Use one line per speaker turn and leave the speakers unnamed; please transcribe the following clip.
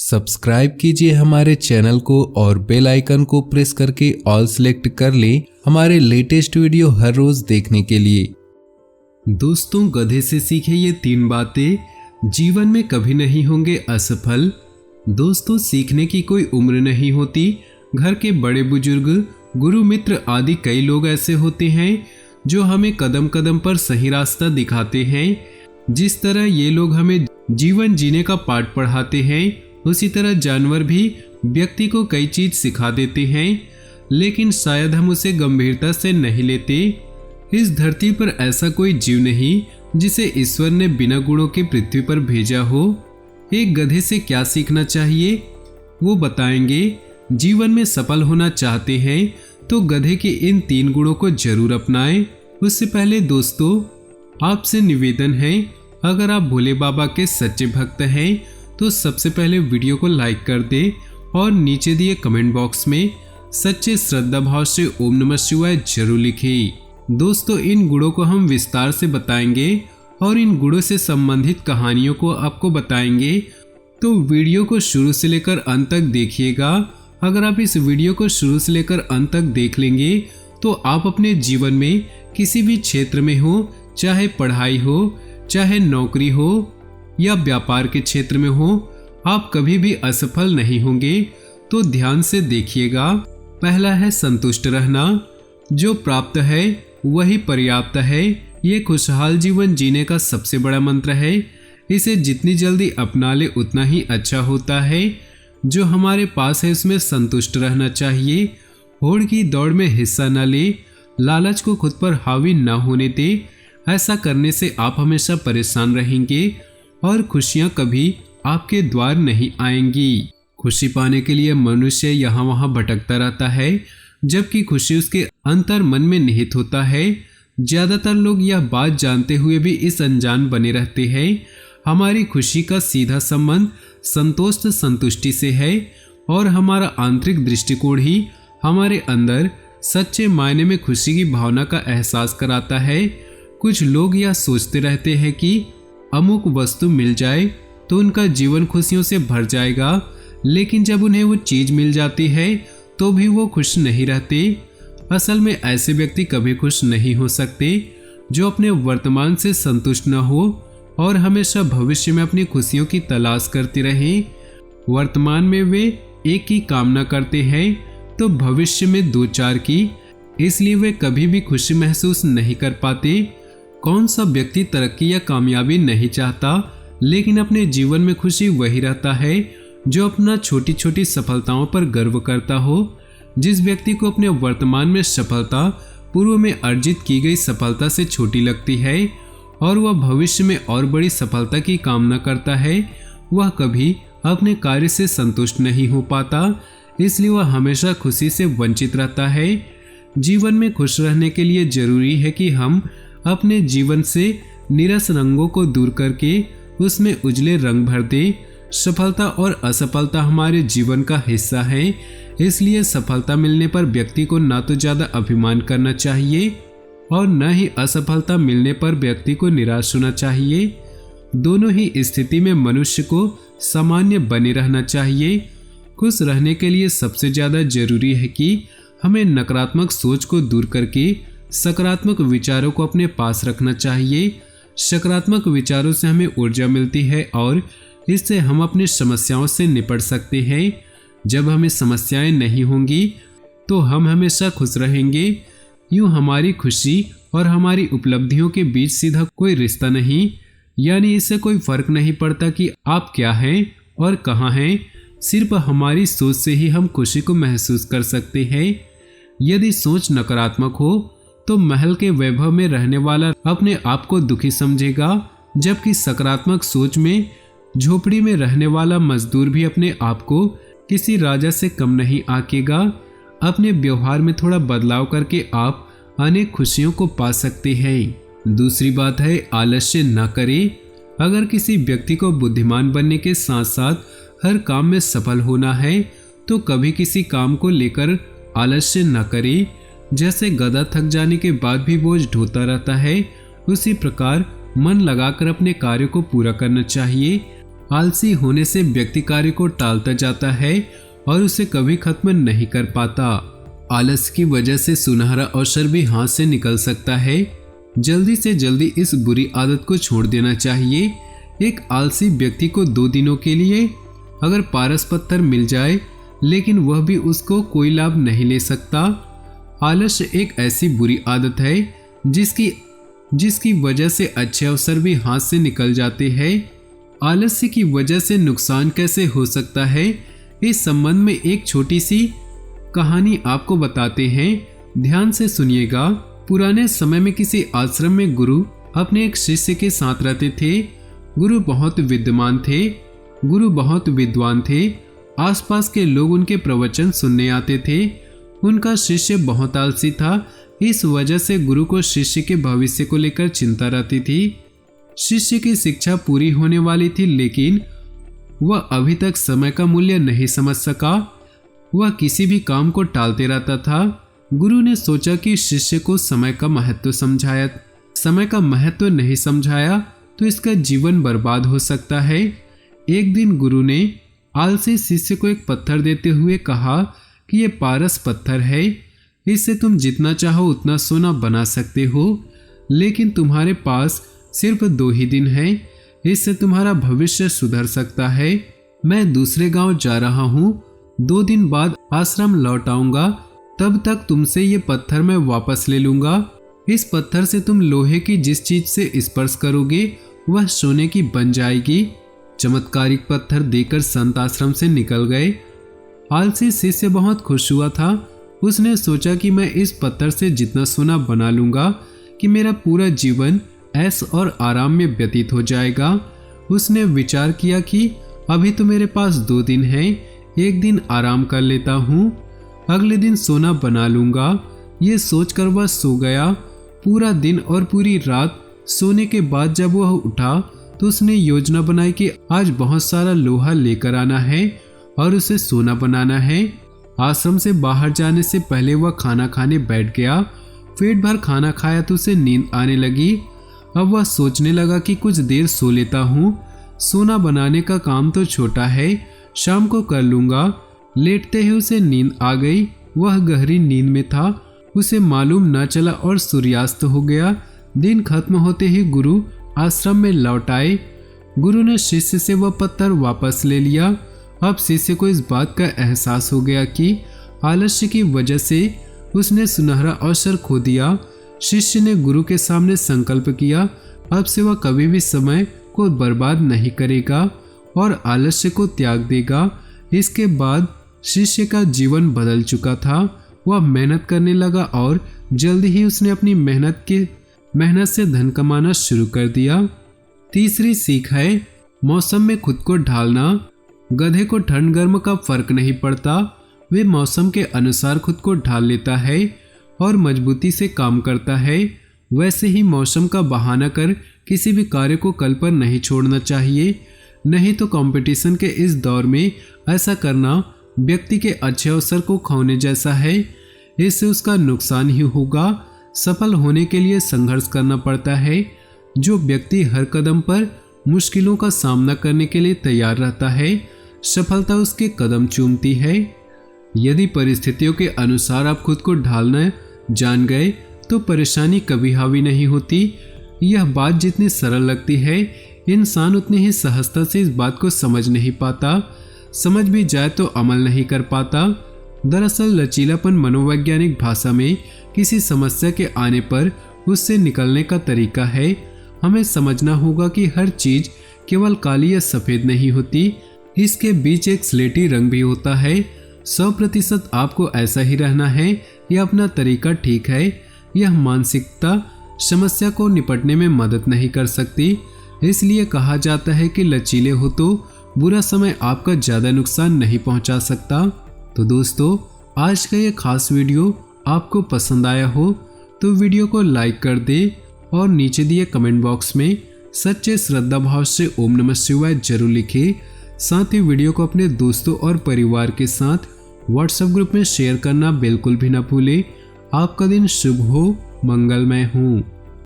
Subscribe कीजिए हमारे channel को और बेल आइकन को प्रेस करके ऑल सेलेक्ट कर लें हमारे लेटेस्ट वीडियो हर रोज देखने के लिए।
दोस्तों, गधे से सीखे ये 3 बातें, जीवन में कभी नहीं होंगे असफल। दोस्तों, सीखने की कोई उम्र नहीं होती। घर के बड़े बुजुर्ग, गुरु मित्र आदि कई लोग ऐसे होते हैं जो हमें कदम कदम पर सही रास्ता दिखाते हैं। जिस तरह ये लोग हमें जीवन जीने का पाठ पढ़ाते हैं, उसी तरह जानवर भी व्यक्ति को कई चीज सिखा देते हैं, लेकिन शायद हम उसे गंभीरता से नहीं लेते। इस धरती पर ऐसा कोई जीव नहीं जिसे ईश्वर ने बिना गुणों के पृथ्वी पर भेजा हो। एक गधे से क्या सीखना चाहिए वो बताएंगे। जीवन में सफल होना चाहते हैं तो गधे के इन 3 गुणों को जरूर अपनाएं। उससे पहले दोस्तों, आपसे निवेदन है, अगर आप भोले बाबा के सच्चे भक्त हैं तो सबसे पहले वीडियो को लाइक कर दे और नीचे दिए कमेंट बॉक्स में सच्चे श्रद्धा भाव से ओम नमः शिवाय जरूर लिखें। दोस्तों, इन गुणों को हम विस्तार से बताएंगे और इन गुणों से संबंधित कहानियों को आपको बताएंगे, तो वीडियो को शुरू से लेकर अंत तक देखिएगा। अगर आप इस वीडियो को शुरू से लेकर अंत तक देख लेंगे तो आप अपने जीवन में किसी भी क्षेत्र में हो, चाहे पढ़ाई हो, चाहे नौकरी हो या व्यापार के क्षेत्र में हो, आप कभी भी असफल नहीं होंगे। तो ध्यान से देखिएगा। पहला है संतुष्ट रहना। जो प्राप्त है वही पर्याप्त है। ये खुशहाल जीवन जीने का सबसे बड़ा मंत्र है। इसे जितनी जल्दी अपना ले उतना ही अच्छा होता है। जो हमारे पास है उसमें संतुष्ट रहना चाहिए। होड़ की दौड़ में हिस्सा न ले, लालच को खुद पर हावी न होने दे। ऐसा करने से आप हमेशा परेशान रहेंगे और खुशियां कभी आपके द्वार नहीं आएंगी। खुशी पाने के लिए मनुष्य यहाँ वहाँ भटकता रहता है, जबकि खुशी उसके अंतर मन में निहित होता है। ज्यादातर लोग यह बात जानते हुए भी इस अनजान बने रहते हैं। हमारी खुशी का सीधा संबंध संतोष संतुष्टि से है और हमारा आंतरिक दृष्टिकोण ही हमारे अंदर सच्चे मायने में खुशी की भावना का एहसास कराता है। कुछ लोग यह सोचते रहते हैं कि अमुक वस्तु मिल जाए तो उनका जीवन खुशियों से भर जाएगा, लेकिन जब उन्हें वो चीज मिल जाती है तो भी वो खुश नहीं रहते। असल में ऐसे व्यक्ति कभी खुश नहीं हो सकते जो अपने वर्तमान से संतुष्ट न हो और हमेशा भविष्य में अपनी खुशियों की तलाश करते रहें। वर्तमान में वे एक की कामना करते हैं तो भविष्य में 2-4 की, इसलिए वे कभी भी खुशी महसूस नहीं कर पाते। कौन सा व्यक्ति तरक्की या कामयाबी नहीं चाहता, लेकिन अपने जीवन में खुशी वही रहता है जो अपना छोटी छोटी सफलताओं पर गर्व करता हो। जिस व्यक्ति को अपने वर्तमान में सफलता पूर्व में अर्जित की गई सफलता से छोटी लगती है और वह भविष्य में और बड़ी सफलता की कामना करता है, वह कभी अपने कार्य से संतुष्ट नहीं हो पाता, इसलिए वह हमेशा खुशी से वंचित रहता है। जीवन में खुश रहने के लिए जरूरी है कि हम अपने जीवन से नीरस रंगों को दूर करके उसमें उजले रंग भर दे। सफलता और असफलता हमारे जीवन का हिस्सा है, इसलिए सफलता मिलने पर व्यक्ति को ना तो ज्यादा अभिमान करना चाहिए और न ही असफलता मिलने पर व्यक्ति को निराश होना चाहिए। दोनों ही स्थिति में मनुष्य को सामान्य बने रहना चाहिए। खुश रहने के लिए सबसे ज्यादा जरूरी है कि हमें नकारात्मक सोच को दूर करके सकारात्मक विचारों को अपने पास रखना चाहिए। सकारात्मक विचारों से हमें ऊर्जा मिलती है और इससे हम अपनी समस्याओं से निपट सकते हैं। जब हमें समस्याएं नहीं होंगी तो हम हमेशा खुश रहेंगे। यूं हमारी खुशी और हमारी उपलब्धियों के बीच सीधा कोई रिश्ता नहीं, यानी इससे कोई फर्क नहीं पड़ता कि आप क्या हैं और कहाँ हैं। सिर्फ हमारी सोच से ही हम खुशी को महसूस कर सकते हैं। यदि सोच नकारात्मक हो तो महल के वैभव में रहने वाला अपने आप को दुखी समझेगा, जबकि सकारात्मक सोच में झोपड़ी में रहने वाला मजदूर भी अपने आप को किसी राजा से कम नहीं आंकेगा। अपने व्यवहार में थोड़ा बदलाव करके आप अनेक खुशियों को पा सकते हैं। दूसरी बात है, आलस्य न करें। अगर किसी व्यक्ति को बुद्धिमान बनने के साथ साथ हर काम में सफल होना है तो कभी किसी काम को लेकर आलस्य न करे। जैसे गधा थक जाने के बाद भी बोझ ढोता रहता है, उसी प्रकार मन लगाकर अपने कार्य को पूरा करना चाहिए। आलसी होने से व्यक्ति कार्य को टालता जाता है और उसे कभी खत्म नहीं कर पाता। आलस की वजह से सुनहरा अवसर भी हाथ से निकल सकता है। जल्दी से जल्दी इस बुरी आदत को छोड़ देना चाहिए। एक आलसी व्यक्ति को 2 दिनों के लिए अगर पारस पत्थर मिल जाए, लेकिन वह भी उसको कोई लाभ नहीं ले सकता। आलस्य एक ऐसी बुरी आदत है जिसकी वजह से अच्छे अवसर भी हाथ से निकल जाते हैं। आलस्य की वजह से नुकसान कैसे हो सकता है, इस संबंध में एक छोटी सी कहानी आपको बताते हैं, ध्यान से सुनिएगा। पुराने समय में किसी आश्रम में गुरु अपने एक शिष्य के साथ रहते थे। गुरु बहुत विद्वान थे। आसपास के लोग उनके प्रवचन सुनने आते थे। उनका शिष्य बहुत आलसी था, इस वजह से गुरु को शिष्य के भविष्य को लेकर चिंता रहती थी। शिष्य की शिक्षा पूरी होने वाली थी, लेकिन वह अभी तक समय का मूल्य नहीं समझ सका। वह किसी भी काम को टालते रहता था। गुरु ने सोचा कि शिष्य को समय का महत्व नहीं समझाया तो इसका जीवन बर्बाद हो सकता है। एक दिन गुरु ने आलसी शिष्य को एक पत्थर देते हुए कहा कि यह पारस पत्थर है, इससे तुम जितना चाहो उतना सोना बना सकते हो, लेकिन तुम्हारे पास सिर्फ 2 ही दिन है, इससे तुम्हारा भविष्य सुधर सकता है। मैं दूसरे गांव जा रहा हूँ, 2 दिन बाद आश्रम लौट आऊंगा, तब तक तुमसे ये पत्थर मैं वापस ले लूंगा। इस पत्थर से तुम लोहे की जिस चीज से स्पर्श करोगे वह सोने की बन जाएगी। चमत्कारिक पत्थर देकर संत आश्रम से निकल गए। आलसी शिष्य बहुत खुश हुआ था। उसने सोचा कि मैं इस पत्थर से जितना सोना बना लूंगा कि मेरा पूरा जीवन ऐश और आराम में व्यतीत हो जाएगा। उसने विचार किया कि अभी तो मेरे पास 2 दिन हैं, एक दिन आराम कर लेता हूँ, अगले दिन सोना बना लूंगा। ये सोचकर वह सो गया। पूरा दिन और पूरी रात सोने के बाद जब वह उठा तो उसने योजना बनाई कि आज बहुत सारा लोहा लेकर आना है और उसे सोना बनाना है। आश्रम से बाहर जाने से पहले वह खाना खाने बैठ गया। पेट भर खाना खाया तो उसे नींद आने लगी। अब वह सोचने लगा कि कुछ देर सो लेता हूँ, सोना बनाने का काम तो छोटा है, शाम को कर लूंगा। लेटते ही उसे नींद आ गई। वह गहरी नींद में था, उसे मालूम न चला और सूर्यास्त हो गया। दिन खत्म होते ही गुरु आश्रम में लौट आए। गुरु ने शिष्य से वह पत्थर वापस ले लिया। अब शिष्य को इस बात का एहसास हो गया कि आलस्य की वजह से उसने सुनहरा अवसर खो दिया। शिष्य ने गुरु के सामने संकल्प किया, अब से वह कभी भी समय को बर्बाद नहीं करेगा और आलस्य को त्याग देगा। इसके बाद शिष्य का जीवन बदल चुका था। वह मेहनत करने लगा और जल्दी ही उसने अपनी मेहनत से धन कमाना शुरू कर दिया। तीसरी सीख है मौसम में खुद को ढालना। गधे को ठंड गर्म का फर्क नहीं पड़ता, वे मौसम के अनुसार खुद को ढाल लेता है और मजबूती से काम करता है। वैसे ही मौसम का बहाना कर किसी भी कार्य को कल पर नहीं छोड़ना चाहिए, नहीं तो कंपटीशन के इस दौर में ऐसा करना व्यक्ति के अच्छे अवसर को खोने जैसा है। इससे उसका नुकसान ही होगा। सफल होने के लिए संघर्ष करना पड़ता है। जो व्यक्ति हर कदम पर मुश्किलों का सामना करने के लिए तैयार रहता है, सफलता उसके कदम चूमती है। यदि परिस्थितियों के अनुसार आप खुद को ढालना जान गए तो परेशानी कभी हावी नहीं होती। यह बात जितनी सरल लगती है, इंसान उतनी ही सहजता से इस बात को समझ नहीं पाता। समझ भी जाए तो अमल नहीं कर पाता। दरअसल लचीलापन मनोवैज्ञानिक भाषा में किसी समस्या के आने पर उससे निकलने का तरीका है। हमें समझना होगा कि हर चीज केवल काली या सफेद नहीं होती, इसके बीच एक स्लेटी रंग भी होता है। 100% आपको ऐसा ही रहना है, यह अपना तरीका ठीक है। यह मानसिकता समस्या को निपटने में मदद नहीं कर सकती। इसलिए कहा जाता है कि लचीले हो तो बुरा समय आपका ज़्यादा नुकसान नहीं पहुंचा सकता। तो दोस्तों, आज का ये खास वीडियो आपको पसंद आया हो तो वीडियो को लाइक कर दे और नीचे दिए कमेंट बॉक्स में सच्चे श्रद्धा भाव से ओम नमः शिवाय जरूर लिखें। साथ ही वीडियो को अपने दोस्तों और परिवार के साथ व्हाट्सएप ग्रुप में शेयर करना बिल्कुल भी ना भूलें। आपका दिन शुभ हो, मंगलमय हो।